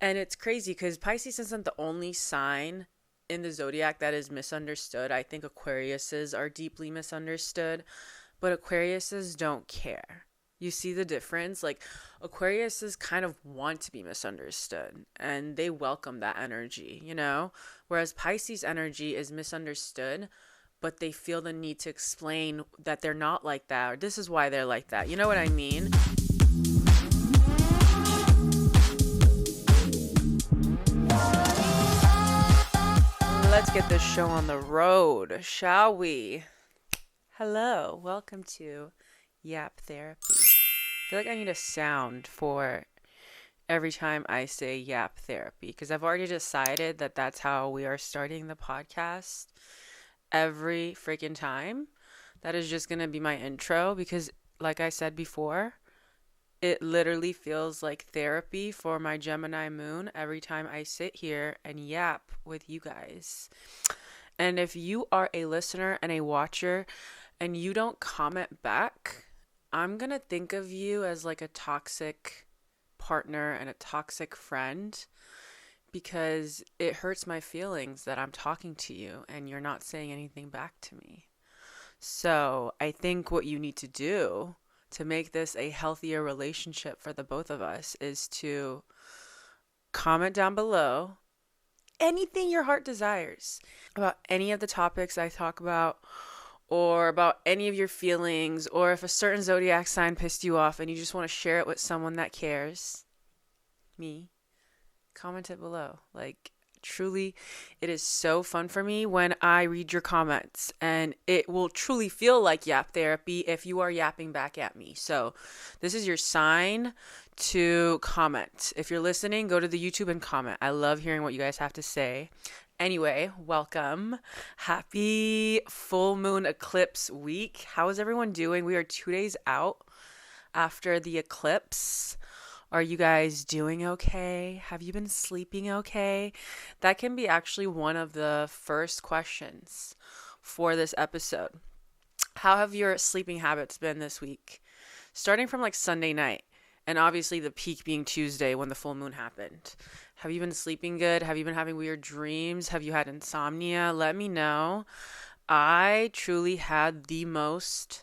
And it's crazy because Pisces isn't the only sign in the zodiac that is misunderstood. I think Aquariuses are deeply misunderstood, but Aquariuses don't care. You see the difference? Like, Aquariuses kind of want to be misunderstood and they welcome that energy, you know? Whereas Pisces energy is misunderstood, but they feel the need to explain that they're not like that, or this is why they're like that. You know what I mean? Let's get this show on the road, shall we? Hello, welcome to Yap Therapy. I feel like I need a sound for every time I say Yap Therapy, because I've already decided that that's how we are starting the podcast every freaking time. That is just going to be my intro, because like I said before, it literally feels like therapy for my Gemini moon every time I sit here and yap with you guys. And if you are a listener and a watcher and you don't comment back, I'm going to think of you as like a toxic partner and a toxic friend, because it hurts my feelings that I'm talking to you and you're not saying anything back to me. So I think what you need to do to make this a healthier relationship for the both of us is to comment down below anything your heart desires about any of the topics I talk about, or about any of your feelings, or if a certain zodiac sign pissed you off and you just want to share it with someone that cares, me, comment it below. Like, truly, it is so fun for me when I read your comments, and it will truly feel like yap therapy if you are yapping back at me. So this is your sign to comment. If you're listening, go to the YouTube and comment. I love hearing what you guys have to say. Anyway, welcome. Happy full moon eclipse week. How is everyone doing? We are 2 days out after the eclipse. Are you guys doing okay? Have you been sleeping okay? That can be actually one of the first questions for this episode. How have your sleeping habits been this week? Starting from like Sunday night, and obviously the peak being Tuesday when the full moon happened. Have you been sleeping good? Have you been having weird dreams? Have you had insomnia? Let me know. I truly had the most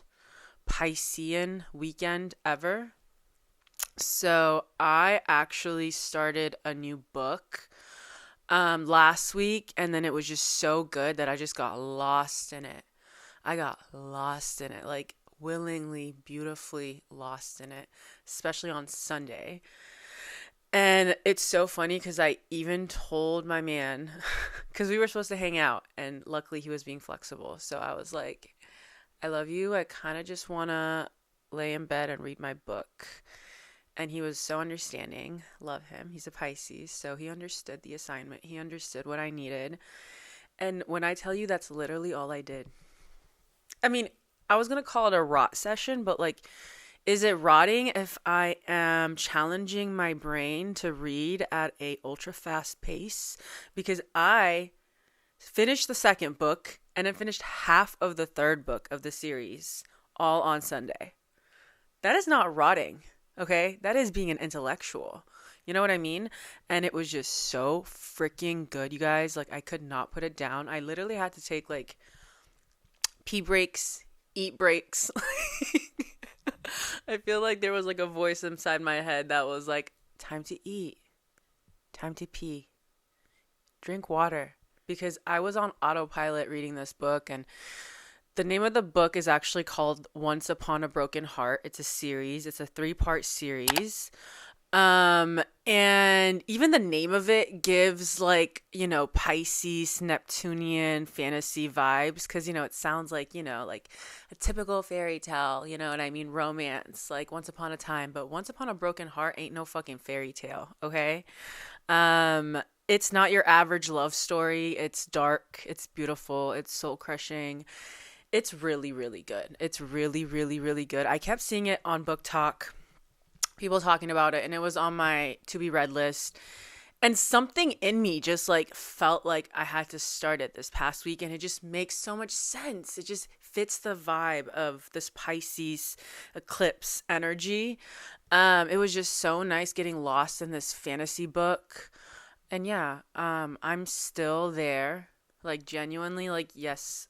Piscean weekend ever. So I actually started a new book last week, and then it was just so good that I just got lost in it. I got lost in it, like willingly, beautifully lost in it, especially on Sunday. And it's so funny because I even told my man, because we were supposed to hang out, and luckily he was being flexible. So I was like, I love you. I kind of just want to lay in bed and read my book. And he was so understanding. Love him. He's a Pisces, so he understood the assignment. He understood what I needed. And when I tell you, that's literally all I did. I mean, I was going to call it a rot session, but like, is it rotting if I am challenging my brain to read at a ultra fast pace? Because I finished the second book and then finished half of the third book of the series all on Sunday. That is not rotting. Okay, that is being an intellectual. You know what I mean? And it was just so freaking good, you guys. Like, I could not put it down. I literally had to take like pee breaks, eat breaks. I feel like there was like a voice inside my head that was like, time to eat, time to pee, drink water. Because I was on autopilot reading this book, and the name of the book is actually called Once Upon a Broken Heart. It's a series. It's a 3-part series. And even the name of it gives like, you know, Pisces, Neptunian fantasy vibes. Cause, you know, it sounds like, you know, like a typical fairy tale, you know what I mean? Romance, like Once Upon a Time, but Once Upon a Broken Heart ain't no fucking fairy tale. Okay. It's not your average love story. It's dark. It's beautiful. It's soul crushing. It's really, really good. It's really, really, really good. I kept seeing it on Book Talk, people talking about it, and it was on my to be read list. And something in me just like felt like I had to start it this past week, and it just makes so much sense. It just fits the vibe of this Pisces eclipse energy. It was just so nice getting lost in this fantasy book. And yeah, I'm still there. Like, genuinely, like, yes,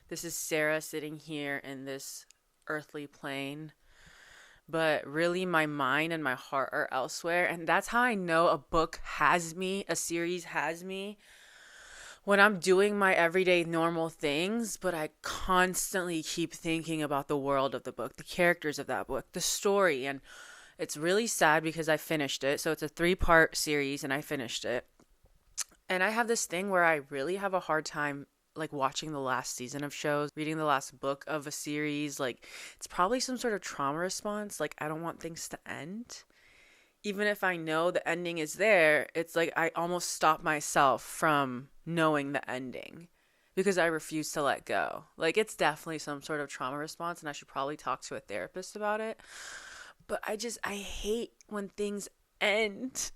this is Sarah sitting here in this earthly plane. But really, my mind and my heart are elsewhere. And that's how I know a book has me, a series has me. When I'm doing my everyday normal things, but I constantly keep thinking about the world of the book, the characters of that book, the story. And it's really sad because I finished it. So it's a 3-part series and I finished it. And I have this thing where I really have a hard time like watching the last season of shows, reading the last book of a series. Like, it's probably some sort of trauma response. Like, I don't want things to end. Even if I know the ending is there, it's like I almost stop myself from knowing the ending because I refuse to let go. Like, it's definitely some sort of trauma response, and I should probably talk to a therapist about it. But I hate when things end,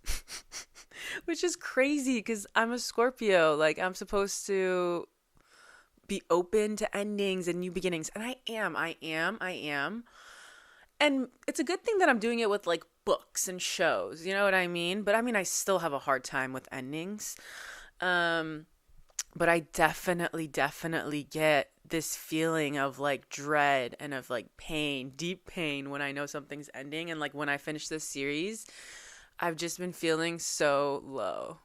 which is crazy because I'm a Scorpio. Like, I'm supposed to be open to endings and new beginnings. And I am. And it's a good thing that I'm doing it with like books and shows, you know what I mean? But I mean, I still have a hard time with endings. But I definitely get this feeling of like dread and of like pain, deep pain when I know something's ending. And like when I finish this series, I've just been feeling so low.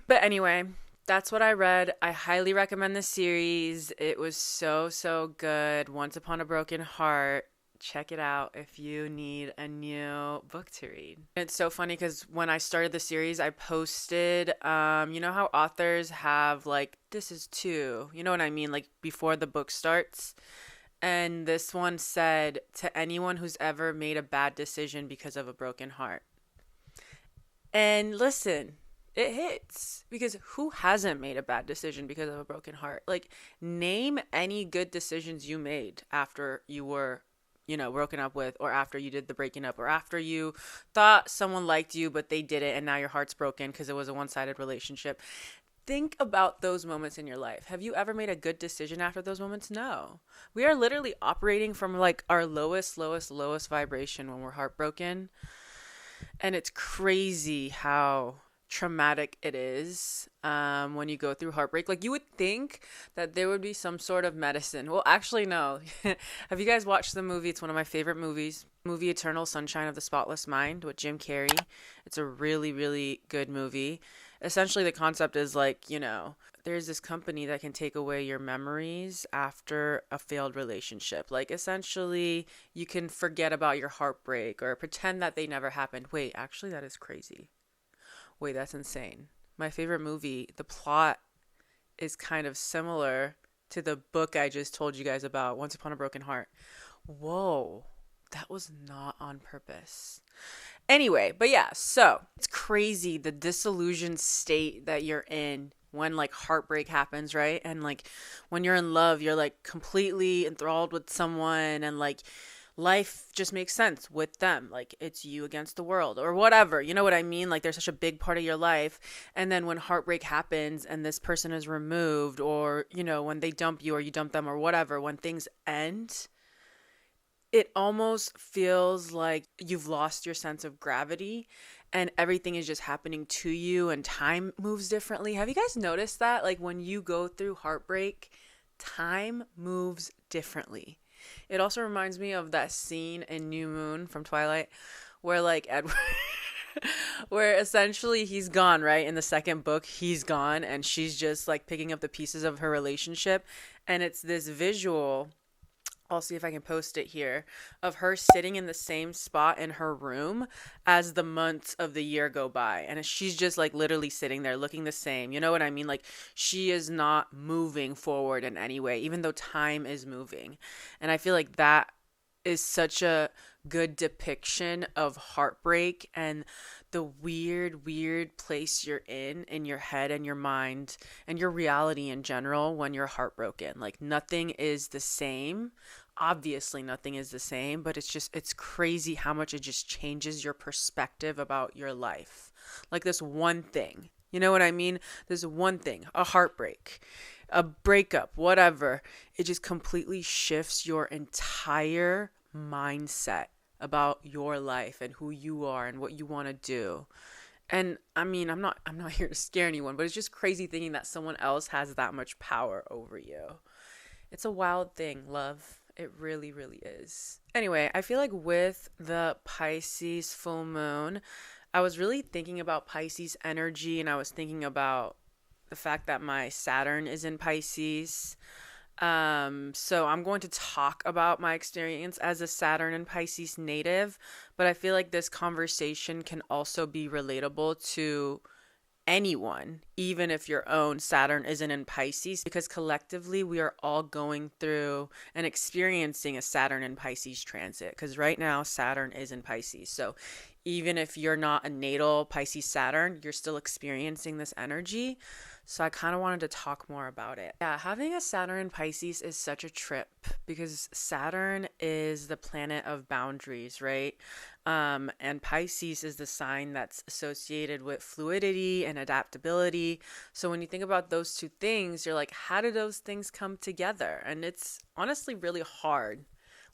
But anyway, that's what I read. I highly recommend the series. It was so good. Once Upon a Broken Heart. Check it out if you need a new book to read. It's so funny because when I started the series, I posted, you know how authors have like, this is 2, you know what I mean? Like before the book starts. And this one said, to anyone who's ever made a bad decision because of a broken heart. And listen, it hits because who hasn't made a bad decision because of a broken heart? Like, name any good decisions you made after you were, you know, broken up with, or after you did the breaking up, or after you thought someone liked you but they didn't and now your heart's broken because it was a one-sided relationship. Think about those moments in your life. Have you ever made a good decision after those moments? No. We are literally operating from like our lowest vibration when we're heartbroken. And it's crazy how traumatic it is when you go through heartbreak. Like, you would think that there would be some sort of medicine. Well, actually, no. Have you guys watched the movie? It's one of my favorite movies. Movie Eternal Sunshine of the Spotless Mind with Jim Carrey. It's a really good movie. Essentially, the concept is like, you know, there's this company that can take away your memories after a failed relationship. Like, essentially, you can forget about your heartbreak or pretend that they never happened. Wait, actually, that is crazy. Wait, that's insane. My favorite movie, the plot is kind of similar to the book I just told you guys about, Once Upon a Broken Heart. Whoa, that was not on purpose. Anyway, but yeah, so it's crazy the disillusioned state that you're in when like heartbreak happens, right? And like when you're in love, you're like completely enthralled with someone and like life just makes sense with them. Like, it's you against the world or whatever. You know what I mean? Like, they're such a big part of your life. And then when heartbreak happens and this person is removed, or, you know, when they dump you or you dump them or whatever, when things end, it almost feels like you've lost your sense of gravity and everything is just happening to you and time moves differently. Have you guys noticed that? Like, when you go through heartbreak, time moves differently. It also reminds me of that scene in New Moon from Twilight where like Edward where essentially he's gone, right? In the second book, he's gone and she's just like picking up the pieces of her relationship, and it's this visual, I'll see if I can post it here, of her sitting in the same spot in her room as the months of the year go by. And she's just like literally sitting there looking the same. You know what I mean? Like, she is not moving forward in any way, even though time is moving. And I feel like that is such a good depiction of heartbreak and the weird place you're in your head and your mind and your reality in general when you're heartbroken. Like, nothing is the same. Obviously nothing is the same, but it's crazy how much it just changes your perspective about your life. Like, this one thing, you know what I mean? This one thing, a heartbreak. a breakup, whatever. It just completely shifts your entire mindset about your life and who you are and what you want to do. And I mean, I'm not here to scare anyone, but it's just crazy thinking that someone else has that much power over you. It's a wild thing, love. It really, really is. Anyway, I feel like with the Pisces full moon, I was really thinking about Pisces energy, and I was thinking about the fact that my Saturn is in Pisces. So I'm going to talk about my experience as a Saturn and Pisces native, but I feel like this conversation can also be relatable to anyone, even if your own Saturn isn't in Pisces, because collectively we are all going through and experiencing a Saturn and Pisces transit. Because right now Saturn is in Pisces. So even if you're not a natal Pisces Saturn, you're still experiencing this energy. So I kind of wanted to talk more about it. Yeah, having a Saturn in Pisces is such a trip because Saturn is the planet of boundaries, right? And Pisces is the sign that's associated with fluidity and adaptability. So when you think about those two things, you're like, how do those things come together? And it's honestly really hard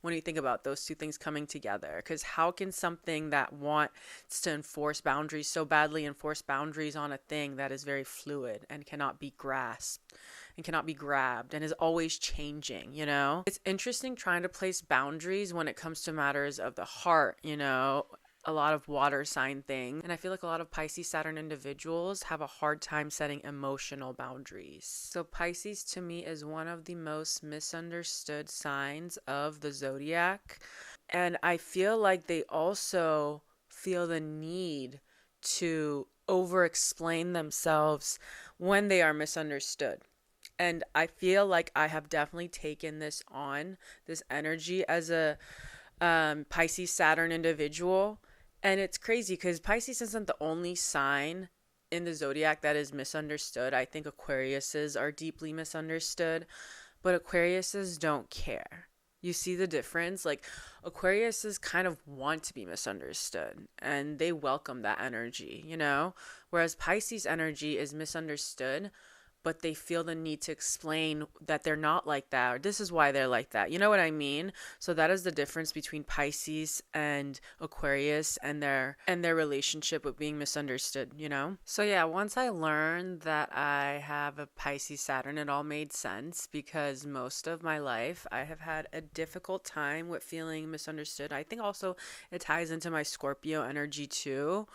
when you think about those two things coming together, because how can something that wants to enforce boundaries so badly enforce boundaries on a thing that is very fluid and cannot be grasped and cannot be grabbed and is always changing, you know? It's interesting trying to place boundaries when it comes to matters of the heart, you know, a lot of water sign thing. And I feel like a lot of Pisces Saturn individuals have a hard time setting emotional boundaries. So Pisces to me is one of the most misunderstood signs of the zodiac. And I feel like they also feel the need to over explain themselves when they are misunderstood. And I feel like I have definitely taken this on, this energy as a Pisces Saturn individual. And it's crazy because Pisces isn't the only sign in the zodiac that is misunderstood. I think Aquariuses are deeply misunderstood, but Aquariuses don't care. You see the difference? Like, Aquariuses kind of want to be misunderstood and they welcome that energy, you know? Whereas Pisces energy is misunderstood, but they feel the need to explain that they're not like that, or this is why they're like that. You know what I mean? So that is the difference between Pisces and Aquarius and their relationship with being misunderstood, you know? So yeah, once I learned that I have a Pisces Saturn, it all made sense because most of my life I have had a difficult time with feeling misunderstood. I think also it ties into my Scorpio energy too.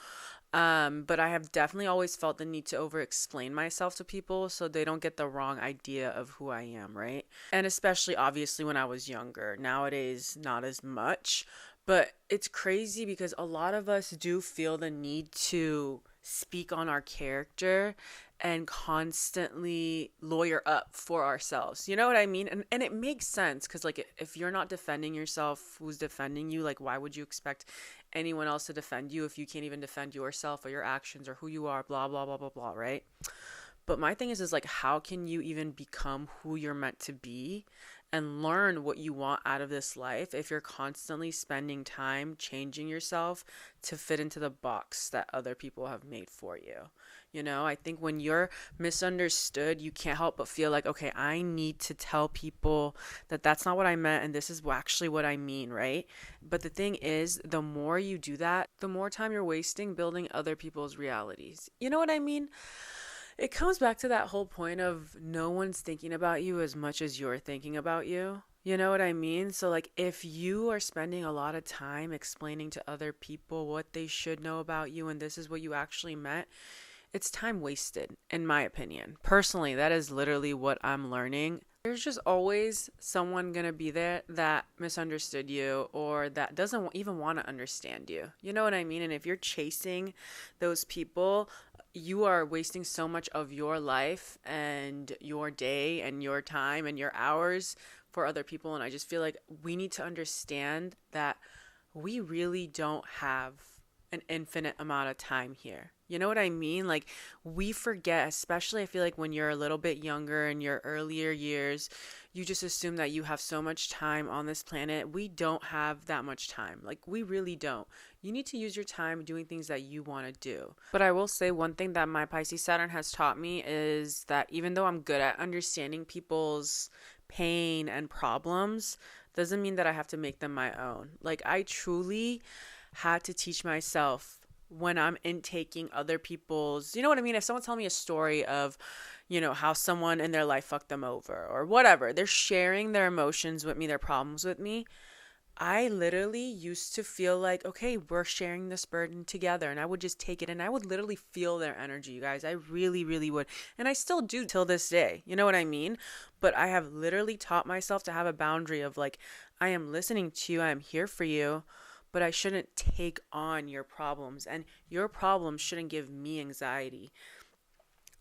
But I have definitely always felt the need to over explain myself to people so they don't get the wrong idea of who I am, right? And especially obviously when I was younger. Nowadays, not as much. But it's crazy because a lot of us do feel the need to speak on our character and constantly lawyer up for ourselves. You know what I mean? And it makes sense because, like, if you're not defending yourself, who's defending you? Like, why would you expect anyone else to defend you if you can't even defend yourself or your actions or who you are, blah, blah, blah, blah, blah, right? But my thing is like, how can you even become who you're meant to be and learn what you want out of this life if you're constantly spending time changing yourself to fit into the box that other people have made for you? You know, I think when you're misunderstood, you can't help but feel like, okay, I need to tell people that that's not what I meant and this is actually what I mean, right? But the thing is, the more you do that, the more time you're wasting building other people's realities. You know what I mean? It comes back to that whole point of no one's thinking about you as much as you're thinking about you. You know what I mean? So, like, if you are spending a lot of time explaining to other people what they should know about you and this is what you actually meant, it's time wasted, in my opinion. Personally, that is literally what I'm learning. There's just always someone gonna be there that misunderstood you or that doesn't even want to understand you. You know what I mean? And if you're chasing those people, you are wasting so much of your life and your day and your time and your hours for other people. And I just feel like we need to understand that we really don't have an infinite amount of time here. You know what I mean? Like, we forget, especially I feel like when you're a little bit younger in your earlier years, you just assume that you have so much time on this planet. We don't have that much time. Like, we really don't. You need to use your time doing things that you want to do. But I will say one thing that my Pisces Saturn has taught me is that even though I'm good at understanding people's pain and problems, doesn't mean that I have to make them my own. Like, I truly had to teach myself when I'm intaking other people's, you know what I mean? If someone tell me a story of, how someone in their life fucked them over or whatever, they're sharing their emotions with me, their problems with me. I literally used to feel like, okay, we're sharing this burden together. And I would just take it and I would literally feel their energy, you guys. I really, really would. And I still do till this day. You know what I mean? But I have literally taught myself to have a boundary of like, I am listening to you. I am here for you. But I shouldn't take on your problems. And your problems shouldn't give me anxiety.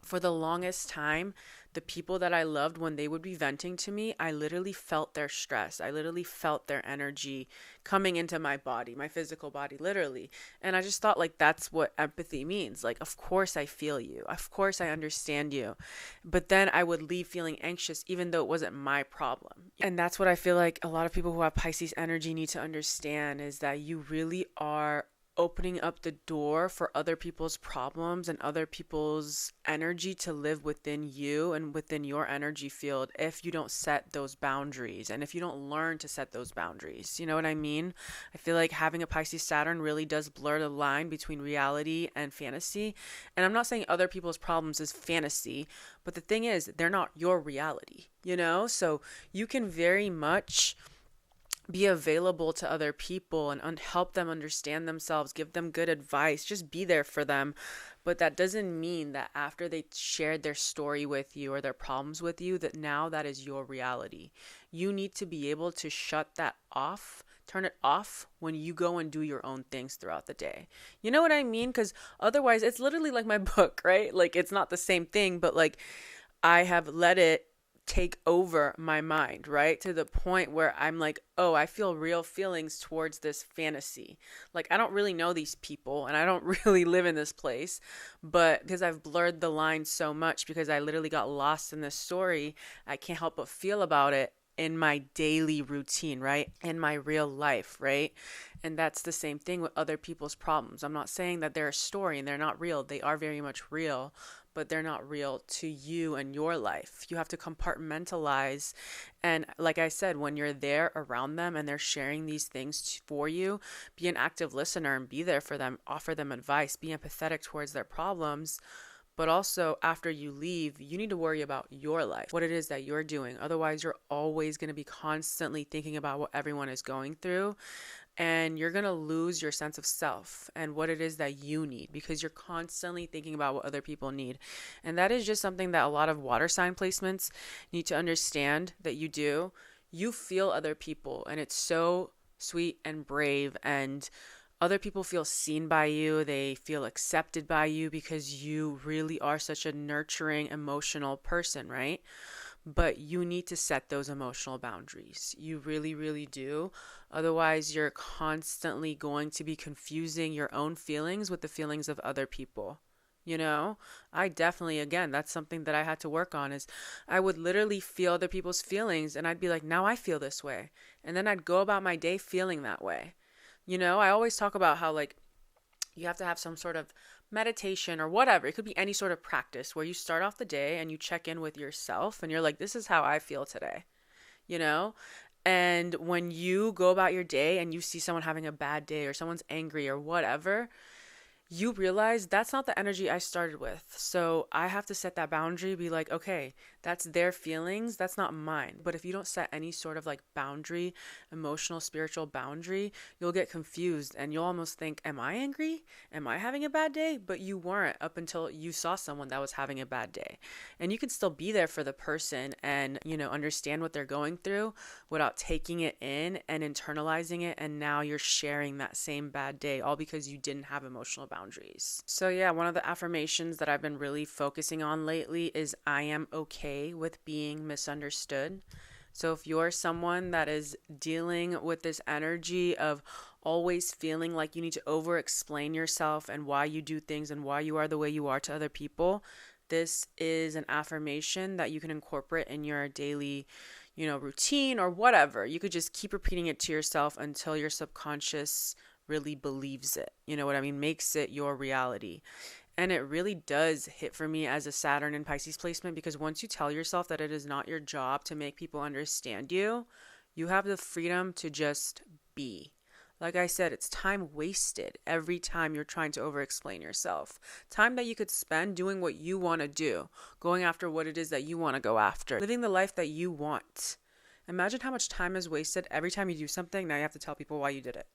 For the longest time, the people that I loved, when they would be venting to me, I literally felt their stress. I literally felt their energy coming into my body, my physical body, literally. And I just thought, like, that's what empathy means. Like, of course I feel you. Of course I understand you. But then I would leave feeling anxious, even though it wasn't my problem. And that's what I feel like a lot of people who have Pisces energy need to understand, is that you really are opening up the door for other people's problems and other people's energy to live within you and within your energy field if you don't set those boundaries and if you don't learn to set those boundaries. You know what I mean? I feel like having a Pisces Saturn really does blur the line between reality and fantasy. And I'm not saying other people's problems is fantasy, but the thing is, they're not your reality, So you can very much be available to other people and help them understand themselves, give them good advice, just be there for them. But that doesn't mean that after they shared their story with you or their problems with you, that now that is your reality. You need to be able to shut that off, turn it off when you go and do your own things throughout the day. You know what I mean? Because otherwise, it's literally like my book, right? Like, it's not the same thing, but like, I have let it take over my mind, right? To the point where I'm like, oh, I feel real feelings towards this fantasy. Like, I don't really know these people and I don't really live in this place, but because I've blurred the line so much because I literally got lost in this story, I can't help but feel about it in my daily routine, right? In my real life, right? And that's the same thing with other people's problems. I'm not saying that they're a story and they're not real. They are very much real, but they're not real to you and your life. You have to compartmentalize. And like I said, when you're there around them and they're sharing these things for you, be an active listener and be there for them, offer them advice, be empathetic towards their problems. But also, after you leave, you need to worry about your life, what it is that you're doing. Otherwise, you're always going to be constantly thinking about what everyone is going through. And you're going to lose your sense of self and what it is that you need because you're constantly thinking about what other people need. And that is just something that a lot of water sign placements need to understand that you do. You feel other people, and it's so sweet and brave, and other people feel seen by you. They feel accepted by you because you really are such a nurturing, emotional person, right? But you need to set those emotional boundaries. You really, really do. Otherwise, you're constantly going to be confusing your own feelings with the feelings of other people. I definitely, again, that's something that I had to work on, is I would literally feel other people's feelings and I'd be like, now I feel this way. And then I'd go about my day feeling that way. I always talk about how, like, you have to have some sort of meditation or whatever. It could be any sort of practice where you start off the day and you check in with yourself and you're like, this is how I feel today, And when you go about your day and you see someone having a bad day or someone's angry or whatever, you realize that's not the energy I started with. So I have to set that boundary, be like, okay, that's their feelings, that's not mine. But if you don't set any sort of like boundary, emotional, spiritual boundary, you'll get confused and you'll almost think, am I angry? Am I having a bad day? But you weren't up until you saw someone that was having a bad day. And you can still be there for the person and, understand what they're going through without taking it in and internalizing it. And now you're sharing that same bad day, all because you didn't have emotional boundaries. So yeah, one of the affirmations that I've been really focusing on lately is I am okay with being misunderstood. So if you're someone that is dealing with this energy of always feeling like you need to over explain yourself and why you do things and why you are the way you are to other people, this is an affirmation that you can incorporate in your daily, routine or whatever. You could just keep repeating it to yourself until your subconscious really believes it. You know what I mean? Makes it your reality. And it really does hit for me as a Saturn and Pisces placement, because once you tell yourself that it is not your job to make people understand you, you have the freedom to just be. Like I said, it's time wasted every time you're trying to over-explain yourself. Time that you could spend doing what you want to do, going after what it is that you want to go after, living the life that you want. Imagine how much time is wasted every time you do something. Now you have to tell people why you did it.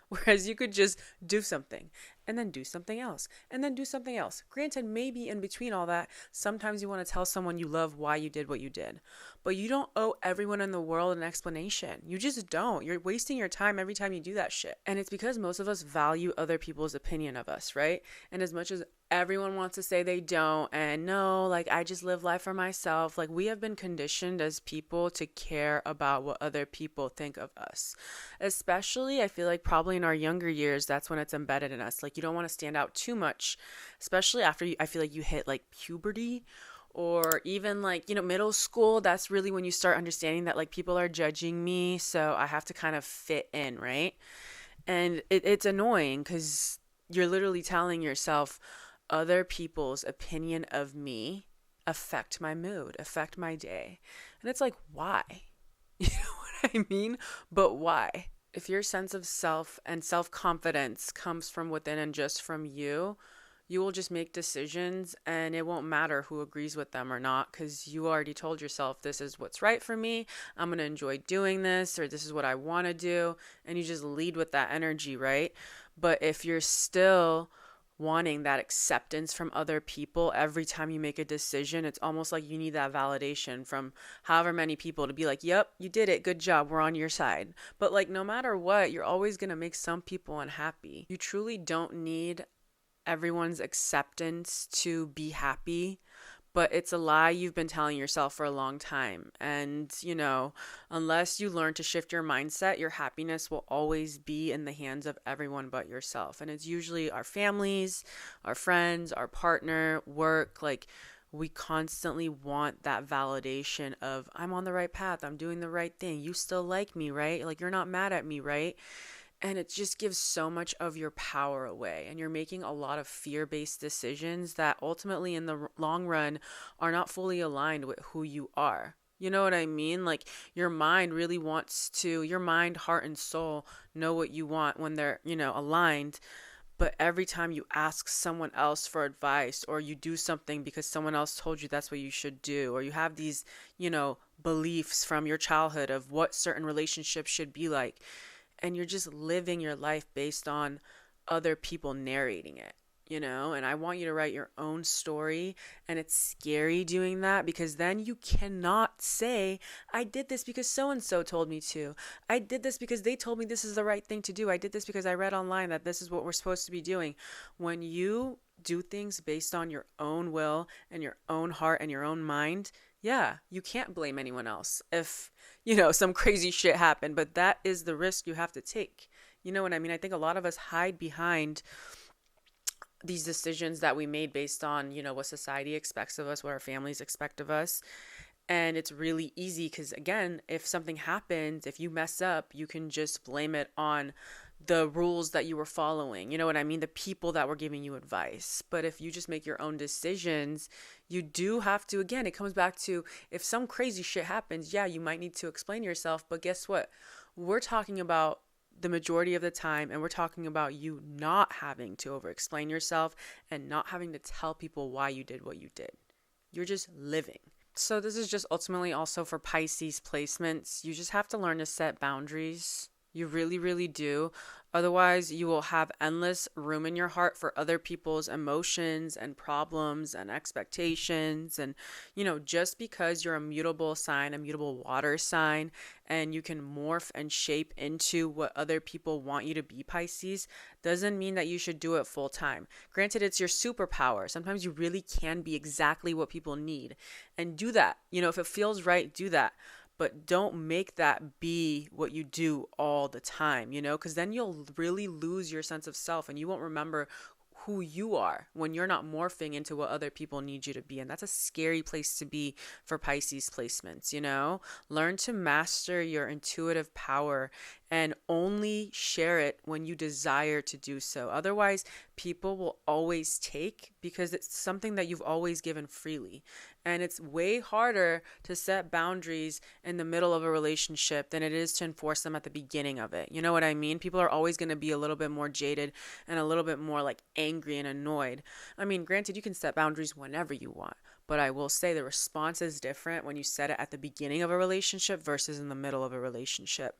Whereas you could just do something and then do something else and then do something else. Granted, maybe in between all that, sometimes you want to tell someone you love why you did what you did. But you don't owe everyone in the world an explanation. You just don't. You're wasting your time every time you do that shit. And it's because most of us value other people's opinion of us, right? And as much as everyone wants to say they don't, and no, like, I just live life for myself. Like, we have been conditioned as people to care about what other people think of us. Especially, I feel like probably in our younger years, that's when it's embedded in us. Like, you don't want to stand out too much, especially after I feel like you hit like puberty, or even like, middle school. That's really when you start understanding that like people are judging me, so I have to kind of fit in, right? And it's annoying because you're literally telling yourself, other people's opinion of me affect my mood, affect my day. And it's like, why? You know what I mean? But why? If your sense of self and self-confidence comes from within and just from you, you will just make decisions and it won't matter who agrees with them or not, because you already told yourself, this is what's right for me. I'm going to enjoy doing this, or this is what I want to do. And you just lead with that energy, right? But if you're still wanting that acceptance from other people every time you make a decision, it's almost like you need that validation from however many people to be like, yep, you did it, good job, we're on your side. But like, no matter what, you're always going to make some people unhappy. You truly don't need everyone's acceptance to be happy, but it's a lie you've been telling yourself for a long time. And, unless you learn to shift your mindset, your happiness will always be in the hands of everyone but yourself. And it's usually our families, our friends, our partner, work. Like, we constantly want that validation of, I'm on the right path, I'm doing the right thing, you still like me, right? Like, you're not mad at me, right? And it just gives so much of your power away. And you're making a lot of fear-based decisions that ultimately in the long run are not fully aligned with who you are. You know what I mean? Like, your mind really wants to, your mind, heart, and soul know what you want when they're, aligned. But every time you ask someone else for advice, or you do something because someone else told you that's what you should do, or you have these, beliefs from your childhood of what certain relationships should be like, and you're just living your life based on other people narrating it, and I want you to write your own story. And it's scary doing that, because then you cannot say, I did this because so-and-so told me to. I did this because they told me this is the right thing to do. I did this because I read online that this is what we're supposed to be doing. When you do things based on your own will and your own heart and your own mind, yeah, you can't blame anyone else if, some crazy shit happened, but that is the risk you have to take. You know what I mean? I think a lot of us hide behind these decisions that we made based on, what society expects of us, what our families expect of us. And it's really easy because, again, if something happens, if you mess up, you can just blame it on the rules that you were following. You know what I mean? The people that were giving you advice. But if you just make your own decisions, you do have to, again, it comes back to, if some crazy shit happens, yeah, you might need to explain yourself. But guess what? We're talking about the majority of the time, and we're talking about you not having to over explain yourself and not having to tell people why you did what you did. You're just living. So this is just ultimately also for Pisces placements. You just have to learn to set boundaries. You really, really do. Otherwise, you will have endless room in your heart for other people's emotions and problems and expectations. And, just because you're a mutable sign, a mutable water sign, and you can morph and shape into what other people want you to be, Pisces, doesn't mean that you should do it full time. Granted, it's your superpower. Sometimes you really can be exactly what people need, and do that. If it feels right, do that. but don't make that be what you do all the time, you know, because then you'll really lose your sense of self and you won't remember who you are when you're not morphing into what other people need you to be. And that's a scary place to be for Pisces placements, you know? Learn to master your intuitive power and only share it when you desire to do so. Otherwise, people will always take because it's something that you've always given freely. And it's way harder to set boundaries in the middle of a relationship than it is to enforce them at the beginning of it. You know what I mean? People are always going to be a little bit more jaded and a little bit more like angry and annoyed. I mean, granted, you can set boundaries whenever you want, but I will say the response is different when you set it at the beginning of a relationship versus in the middle of a relationship.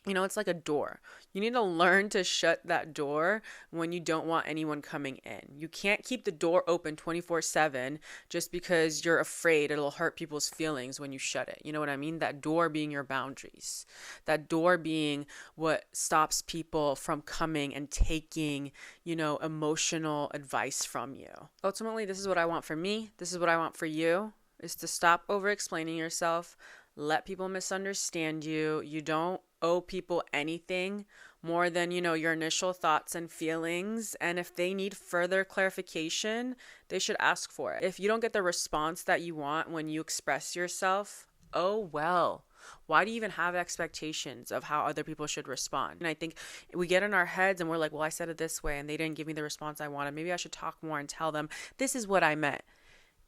You know, it's like a door. You need to learn to shut that door when you don't want anyone coming in. You can't keep the door open 24/7 just because you're afraid it'll hurt people's feelings when you shut it. You know what I mean? That door being your boundaries. That door being what stops people from coming and taking, you know, emotional advice from you. Ultimately, this is what I want for me. This is what I want for you, is to stop over-explaining yourself. Let people misunderstand you. You don't owe people anything more than, you know, your initial thoughts and feelings. And if they need further clarification, they should ask for it. If you don't get the response that you want when you express yourself, oh well. Why do you even have expectations of how other people should respond? And I think we get in our heads and we're like, well, I said it this way and they didn't give me the response I wanted. Maybe I should talk more and tell them this is what I meant.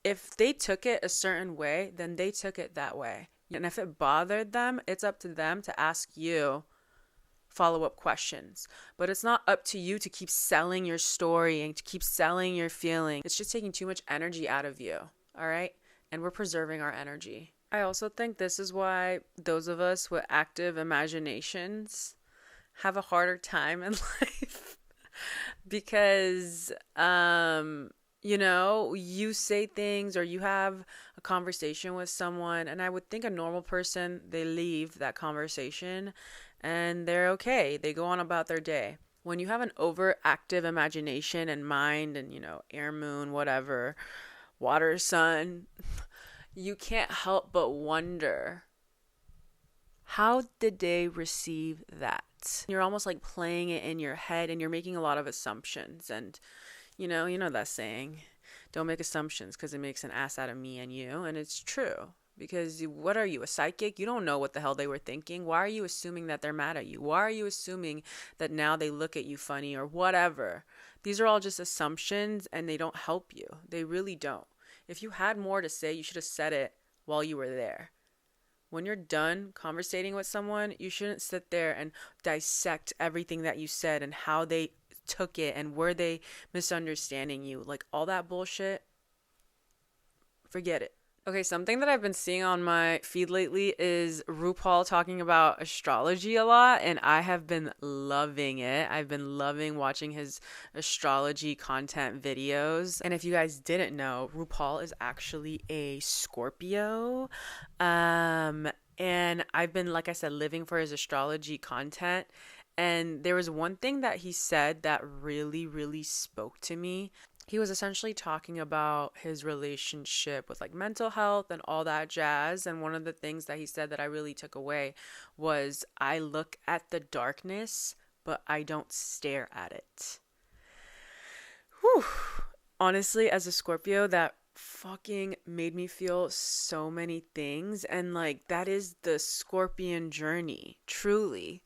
If they took it a certain way, then they took it that way. And if it bothered them, it's up to them to ask you follow-up questions. But it's not up to you to keep selling your story and to keep selling your feeling. It's just taking too much energy out of you, all right? And we're preserving our energy. I also think this is why those of us with active imaginations have a harder time in life. Because, you know, you say things or you have a conversation with someone, and I would think a normal person, they leave that conversation and they're okay. They go on about their day. When you have an overactive imagination and mind and, you know, air, moon, whatever, water, sun, you can't help but wonder, how did they receive that? You're almost like playing it in your head and you're making a lot of assumptions. And you know that saying, don't make assumptions because it makes an ass out of me and you. And it's true, because what are you, a psychic? You don't know what the hell they were thinking. Why are you assuming that they're mad at you? Why are you assuming that now they look at you funny or whatever? These are all just assumptions and they don't help you. They really don't. If you had more to say, you should have said it while you were there. When you're done conversating with someone, you shouldn't sit there and dissect everything that you said and how they took it and were they misunderstanding you. Like all that bullshit, forget it. Okay, something that I've been seeing on my feed lately is RuPaul talking about astrology a lot, and I have been loving it. I've been loving watching his astrology content videos. And if you guys didn't know, RuPaul is actually a Scorpio. And I've been, like I said, living for his astrology content. And there was one thing that he said that really, really spoke to me. He was essentially talking about his relationship with like mental health and all that jazz. And one of the things that he said that I really took away was, I look at the darkness, but I don't stare at it. Whew. Honestly, as a Scorpio, that fucking made me feel so many things. And like, that is the Scorpion journey, truly,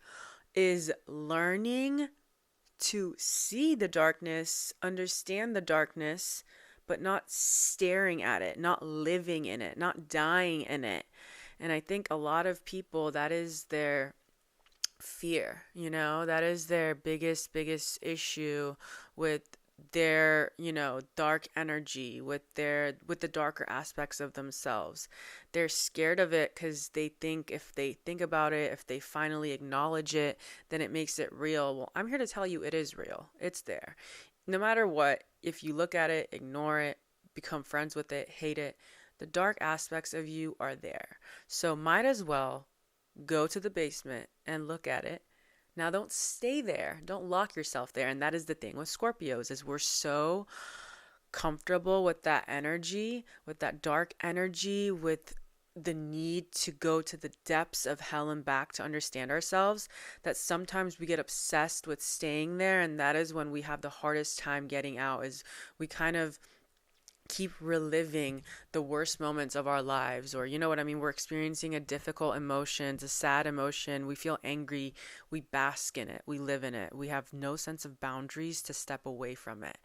is learning to see the darkness, understand the darkness, but not staring at it, not living in it, not dying in it. And I think a lot of people, that is their fear, you know, that is their biggest issue with their, you know, dark energy, with the darker aspects of themselves. They're scared of it because they think if they think about it, if they finally acknowledge it, then it makes it real. Well, I'm here to tell you it is real. It's there. No matter what, if you look at it, ignore it, become friends with it, hate it, the dark aspects of you are there. So might as well go to the basement and look at it. Now, don't stay there. Don't lock yourself there. And that is the thing with Scorpios, is we're so comfortable with that energy, with that dark energy, with the need to go to the depths of hell and back to understand ourselves, that sometimes we get obsessed with staying there, and that is when we have the hardest time getting out. Is we kind of keep reliving the worst moments of our lives, or you know what I mean, we're experiencing a difficult emotion, it's a sad emotion, we feel angry, we bask in it, we live in it, we have no sense of boundaries to step away from it.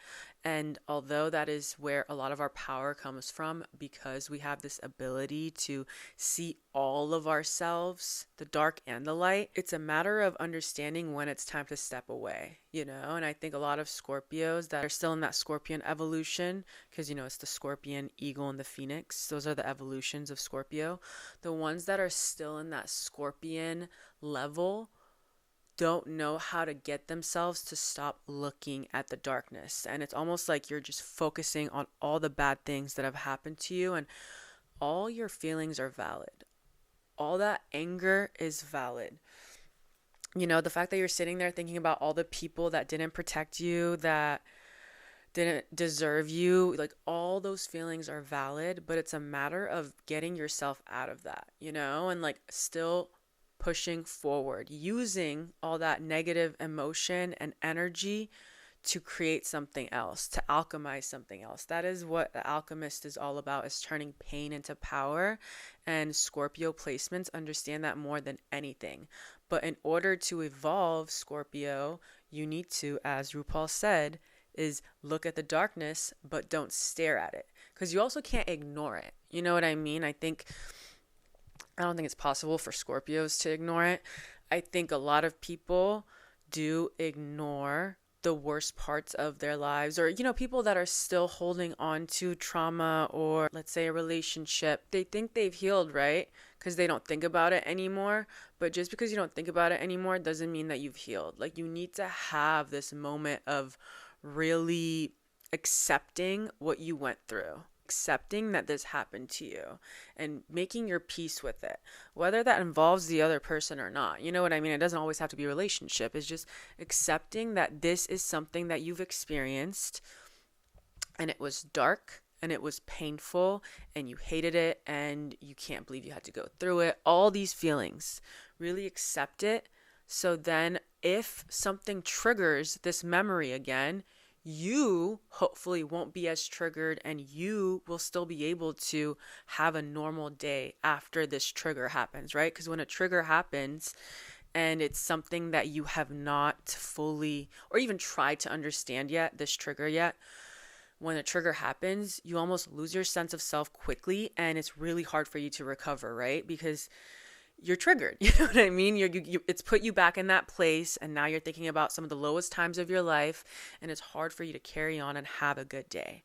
And although that is where a lot of our power comes from, because we have this ability to see all of ourselves, the dark and the light, it's a matter of understanding when it's time to step away, you know. And I think a lot of Scorpios that are still in that Scorpion evolution, because you know it's the Scorpion, Eagle, and the Phoenix, those are the evolutions of Scorpio. The ones that are still in that Scorpion level don't know how to get themselves to stop looking at the darkness. And it's almost like you're just focusing on all the bad things that have happened to you, and all your feelings are valid. All that anger is valid. You know, the fact that you're sitting there thinking about all the people that didn't protect you, that didn't deserve you, like all those feelings are valid, but it's a matter of getting yourself out of that, you know, and like still pushing forward, using all that negative emotion and energy to create something else, to alchemize something else. That is what the alchemist is all about, is turning pain into power. And Scorpio placements understand that more than anything. But in order to evolve, Scorpio, you need to, as RuPaul said, is look at the darkness, but don't stare at it. Because you also can't ignore it. You know what I mean? I don't think it's possible for Scorpios to ignore it. I think a lot of people do ignore the worst parts of their lives, or, you know, people that are still holding on to trauma, or let's say a relationship. They think they've healed, right? Because they don't think about it anymore. But just because you don't think about it anymore doesn't mean that you've healed. Like, you need to have this moment of really accepting what you went through, accepting that this happened to you, and making your peace with it, whether that involves the other person or not. You know what I mean? It doesn't always have to be a relationship. It's just accepting that this is something that you've experienced, and it was dark, and it was painful, and you hated it, and you can't believe you had to go through it. All these feelings, really accept it. So then if something triggers this memory again, you hopefully won't be as triggered, and you will still be able to have a normal day after this trigger happens, right? Because when a trigger happens and it's something that you have not fully or even tried to understand yet, this trigger yet, when a trigger happens, you almost lose your sense of self quickly, and it's really hard for you to recover, right? Because you're triggered. You know what I mean? It's put you back in that place, and now you're thinking about some of the lowest times of your life, and it's hard for you to carry on and have a good day.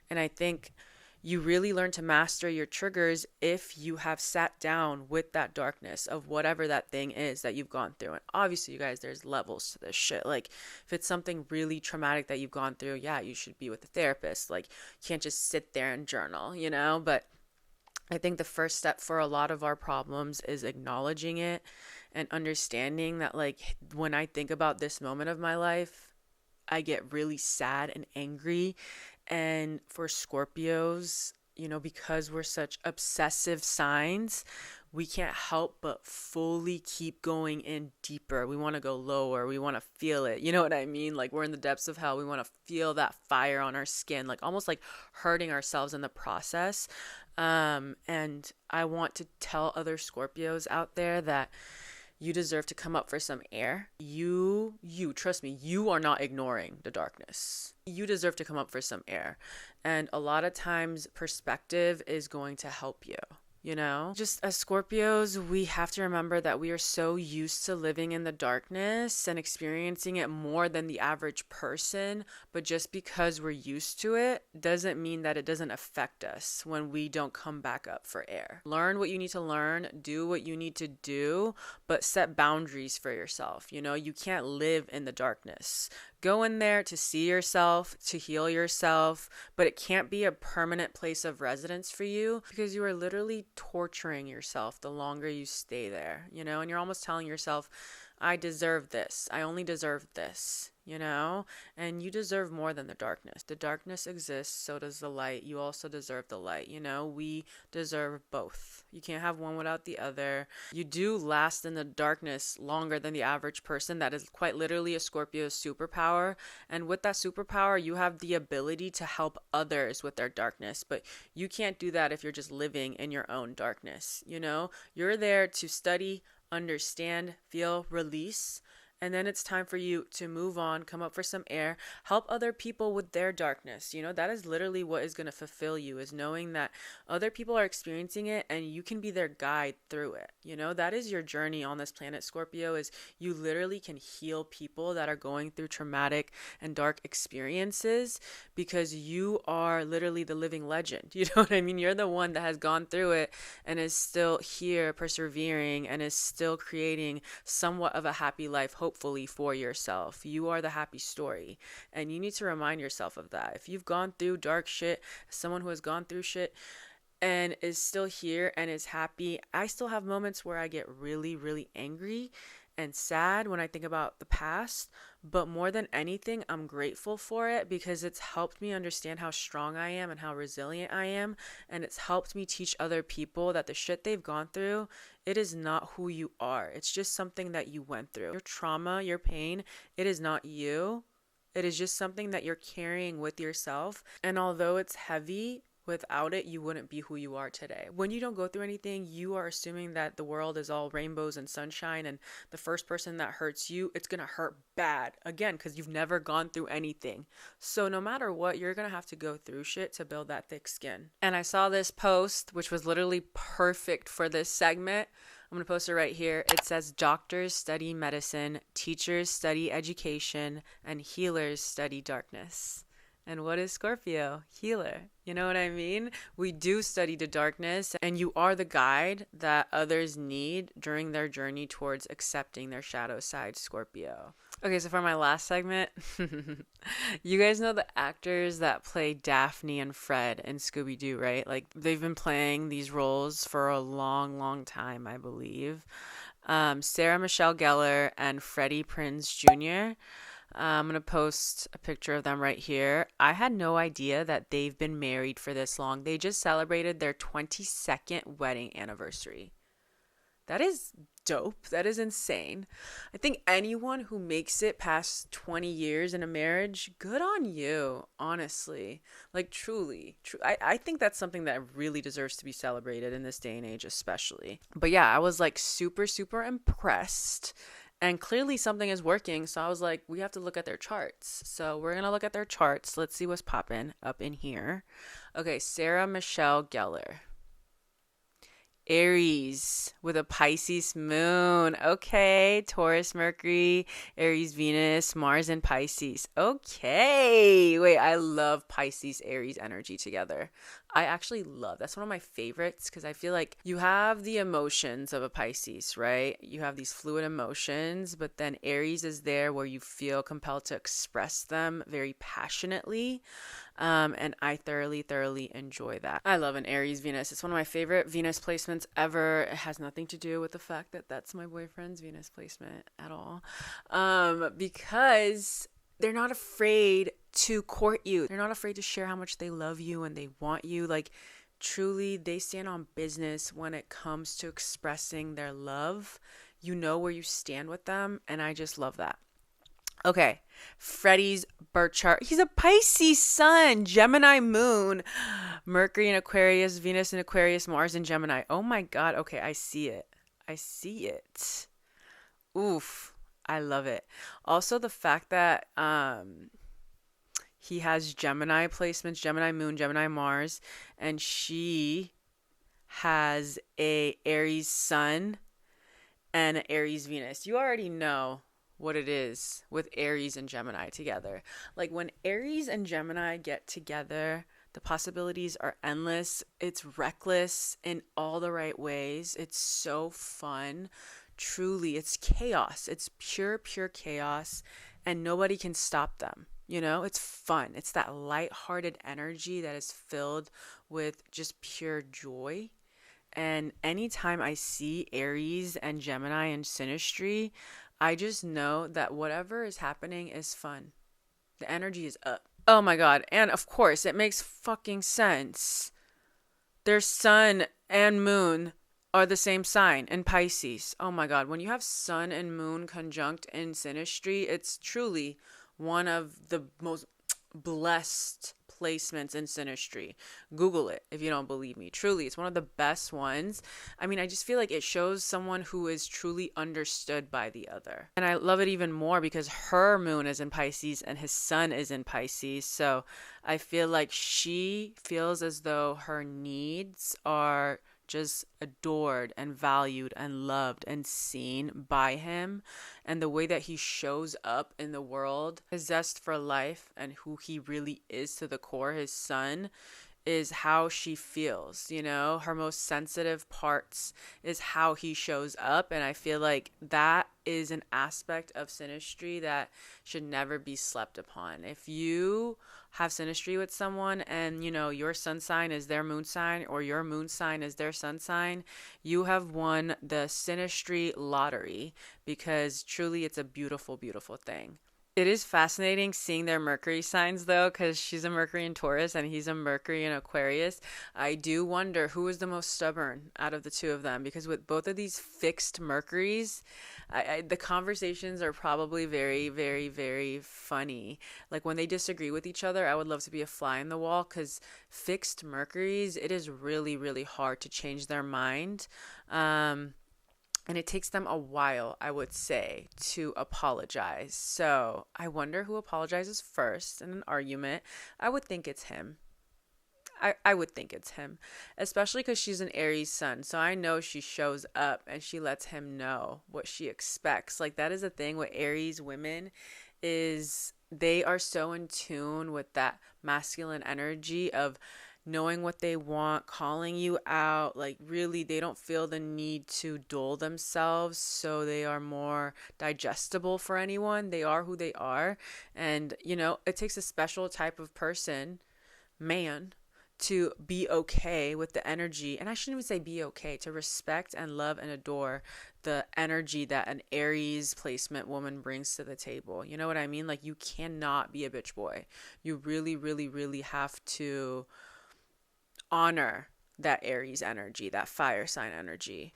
And I think you really learn to master your triggers if you have sat down with that darkness of whatever that thing is that you've gone through. And obviously, you guys, there's levels to this shit. Like, if it's something really traumatic that you've gone through, yeah, you should be with a therapist. Like, you can't just sit there and journal, you know? But I think the first step for a lot of our problems is acknowledging it and understanding that, like, when I think about this moment of my life, I get really sad and angry. And for Scorpios, you know, because we're such obsessive signs, we can't help but fully keep going in deeper. We want to go lower. We want to feel it. You know what I mean? Like, we're in the depths of hell. We want to feel that fire on our skin, like almost like hurting ourselves in the process. And I want to tell other Scorpios out there that you deserve to come up for some air. You, trust me, you are not ignoring the darkness. You deserve to come up for some air. And a lot of times perspective is going to help you. You know, just as Scorpios, we have to remember that we are so used to living in the darkness and experiencing it more than the average person. But just because we're used to it doesn't mean that it doesn't affect us when we don't come back up for air. Learn what you need to learn, do what you need to do, but set boundaries for yourself. You know, you can't live in the darkness. Go in there to see yourself, to heal yourself, but it can't be a permanent place of residence for you, because you are literally torturing yourself the longer you stay there, you know, and you're almost telling yourself, I deserve this. I only deserve this, you know? And you deserve more than the darkness. The darkness exists, so does the light. You also deserve the light, you know? We deserve both. You can't have one without the other. You do last in the darkness longer than the average person. That is quite literally a Scorpio's superpower. And with that superpower, you have the ability to help others with their darkness. But you can't do that if you're just living in your own darkness, you know? You're there to study, understand, feel, release, and then it's time for you to move on, come up for some air, help other people with their darkness. You know, that is literally what is going to fulfill you, is knowing that other people are experiencing it and you can be their guide through it. You know, that is your journey on this planet, Scorpio, is you literally can heal people that are going through traumatic and dark experiences because you are literally the living legend. You know what I mean? You're the one that has gone through it and is still here persevering and is still creating somewhat of a happy life, hopefully, for yourself. You are the happy story, and you need to remind yourself of that. If you've gone through dark shit, someone who has gone through shit and is still here and is happy, I still have moments where I get really, really angry and sad when I think about the past, but more than anything, I'm grateful for it because it's helped me understand how strong I am and how resilient I am, and it's helped me teach other people that the shit they've gone through, it is not who you are. It's just something that you went through. Your trauma, your pain, it is not you. It is just something that you're carrying with yourself, and although it's heavy, without it, you wouldn't be who you are today. When you don't go through anything, you are assuming that the world is all rainbows and sunshine, and the first person that hurts you, it's going to hurt bad. Again, because you've never gone through anything. So no matter what, you're going to have to go through shit to build that thick skin. And I saw this post, which was literally perfect for this segment. I'm going to post it right here. It says, doctors study medicine, teachers study education, and healers study darkness. And what is Scorpio? Healer. You know what I mean? We do study the darkness, and you are the guide that others need during their journey towards accepting their shadow side, Scorpio. Okay, so for my last segment, you guys know the actors that play Daphne and Fred in Scooby-Doo, right? Like, they've been playing these roles for a long, long time, I believe. Sarah Michelle Gellar and Freddie Prinze Jr., I'm going to post a picture of them right here. I had no idea that they've been married for this long. They just celebrated their 22nd wedding anniversary. That is dope. That is insane. I think anyone who makes it past 20 years in a marriage, good on you, honestly. Like, truly. I think that's something that really deserves to be celebrated in this day and age, especially. But yeah, I was like super, super impressed. And clearly something is working. So I was like, we have to look at their charts. So we're going to look at their charts. Let's see what's popping up in here. Okay, Sarah Michelle Gellar. Aries with a Pisces moon. Okay, Taurus, Mercury, Aries, Venus, Mars, and Pisces. Okay. Wait, I love Pisces, Aries energy together. I actually love, that's one of my favorites because I feel like you have the emotions of a Pisces, right? You have these fluid emotions, but then Aries is there where you feel compelled to express them very passionately. And I thoroughly enjoy that. I love an Aries Venus. It's one of my favorite Venus placements ever. It has nothing to do with the fact that that's my boyfriend's Venus placement at all. Because they're not afraid to court you. They're not afraid to share how much they love you and they want you. Like, truly, they stand on business when it comes to expressing their love. You know where you stand with them, and I just love that. Okay, Freddie's birth chart. He's a Pisces sun, Gemini moon, Mercury in Aquarius, Venus in Aquarius, Mars in Gemini. Oh my God. Okay, I see it. Oof, I love it. Also, the fact that he has Gemini placements, Gemini moon, Gemini Mars, and she has a Aries sun and an Aries Venus. You already know what it is with Aries and Gemini together. Like, when Aries and Gemini get together, the possibilities are endless. It's reckless in all the right ways. It's so fun. Truly, it's chaos. It's pure chaos, and nobody can stop them. You know, it's fun. It's that lighthearted energy that is filled with just pure joy. And anytime I see Aries and Gemini in synastry, I just know that whatever is happening is fun. The energy is up. Oh my God. And of course, it makes fucking sense. Their sun and moon are the same sign in Pisces. Oh my God. When you have sun and moon conjunct in synastry, it's truly one of the most blessed placements in synastry. Google it if you don't believe me. Truly, it's one of the best ones. I mean, I just feel like it shows someone who is truly understood by the other. And I love it even more because her moon is in Pisces and his sun is in Pisces. So I feel like she feels as though her needs are just adored and valued and loved and seen by him, and the way that he shows up in the world, his zest for life and who he really is to the core, his son, is how she feels. Her most sensitive parts is how he shows up, and I feel like that is an aspect of synastry that should never be slept upon. If you have synastry with someone and your sun sign is their moon sign or your moon sign is their sun sign, you have won the synastry lottery, because truly it's a beautiful, beautiful thing. It is fascinating seeing their Mercury signs, though, because she's a Mercury in Taurus and he's a Mercury in Aquarius. I do wonder who is the most stubborn out of the two of them, because with both of these fixed Mercuries, the conversations are probably very, very, very funny. Like when they disagree with each other, I would love to be a fly in the wall, because fixed Mercuries, it is really, really hard to change their mind. And it takes them a while, I would say, to apologize. So I wonder who apologizes first in an argument. I would think it's him. I would think it's him, especially because she's an Aries sun. So I know she shows up and she lets him know what she expects. Like, that is the thing with Aries women, is they are so in tune with that masculine energy of knowing what they want, calling you out. Like, really, they don't feel the need to dull themselves, so they are more digestible for anyone. They are who they are. And, it takes a special type of person, man, to be okay with the energy. And I shouldn't even say be okay, to respect and love and adore the energy that an Aries placement woman brings to the table. You know what I mean? Like, you cannot be a bitch boy. You really, really, really have to honor that Aries energy, that fire sign energy.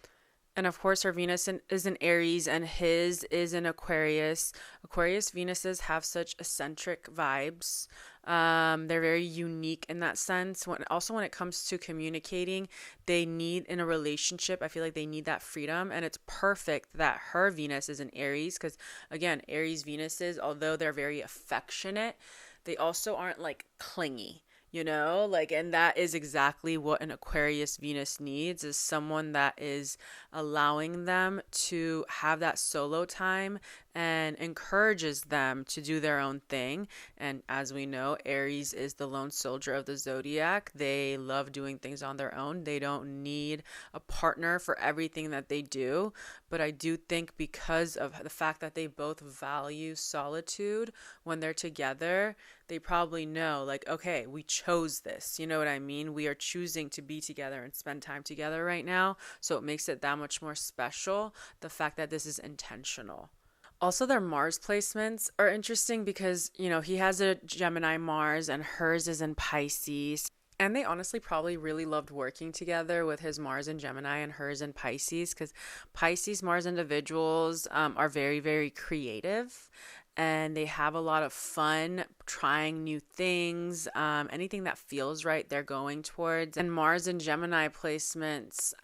And of course, her Venus is in Aries and his is in Aquarius. Aquarius Venuses have such eccentric vibes. They're very unique in that sense. When it comes to communicating, they need, in a relationship, I feel like they need that freedom. And it's perfect that her Venus is in Aries, because, again, Aries Venuses, although they're very affectionate, they also aren't like clingy. And that is exactly what an Aquarius Venus needs, is someone that is allowing them to have that solo time and encourages them to do their own thing. And as we know, Aries is the lone soldier of the zodiac. They love doing things on their own. They don't need a partner for everything that they do. But I do think, because of the fact that they both value solitude when they're together, they probably know, like, okay, we chose this. You know what I mean? We are choosing to be together and spend time together right now. So it makes it that much more special, the fact that this is intentional. Also, their Mars placements are interesting because, he has a Gemini Mars and hers is in Pisces. And they honestly probably really loved working together with his Mars in Gemini and hers in Pisces, because Pisces Mars individuals are very, very creative. And they have a lot of fun trying new things. Anything that feels right, they're going towards. And Mars and Gemini placements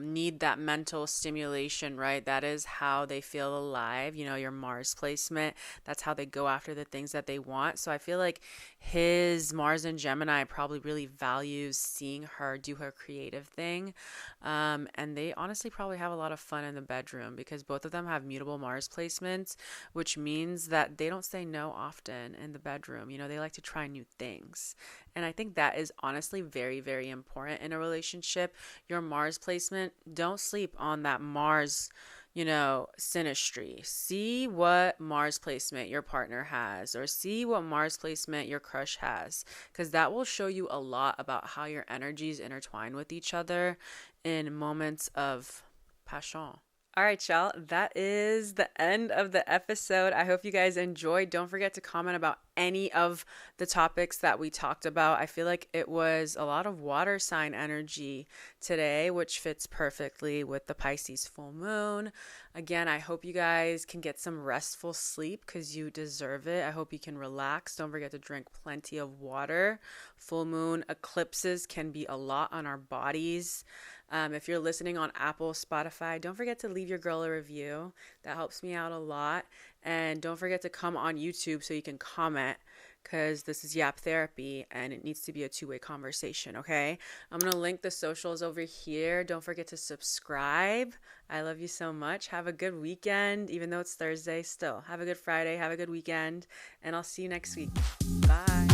need that mental stimulation, right? That is how they feel alive. Your Mars placement, that's how they go after the things that they want. So I feel like his Mars and Gemini probably really values seeing her do her creative thing. And they honestly probably have a lot of fun in the bedroom, because both of them have mutable Mars placements, which means that they don't say no often in the bedroom. They like to try new things. And I think that is honestly very, very important in a relationship. Your Mars placement, don't sleep on that Mars, synastry. See what Mars placement your partner has, or see what Mars placement your crush has, because that will show you a lot about how your energies intertwine with each other in moments of passion. All right, y'all. That is the end of the episode. I hope you guys enjoyed. Don't forget to comment about any of the topics that we talked about. I feel like it was a lot of water sign energy today, which fits perfectly with the Pisces full moon. Again, I hope you guys can get some restful sleep because you deserve it. I hope you can relax. Don't forget to drink plenty of water. Full moon eclipses can be a lot on our bodies. If you're listening on Apple, Spotify, don't forget to leave your girl a review. That helps me out a lot. And don't forget to come on YouTube so you can comment, because this is Yap Therapy and it needs to be a two-way conversation, okay? I'm going to link the socials over here. Don't forget to subscribe. I love you so much. Have a good weekend, even though it's Thursday still. Have a good Friday. Have a good weekend. And I'll see you next week. Bye.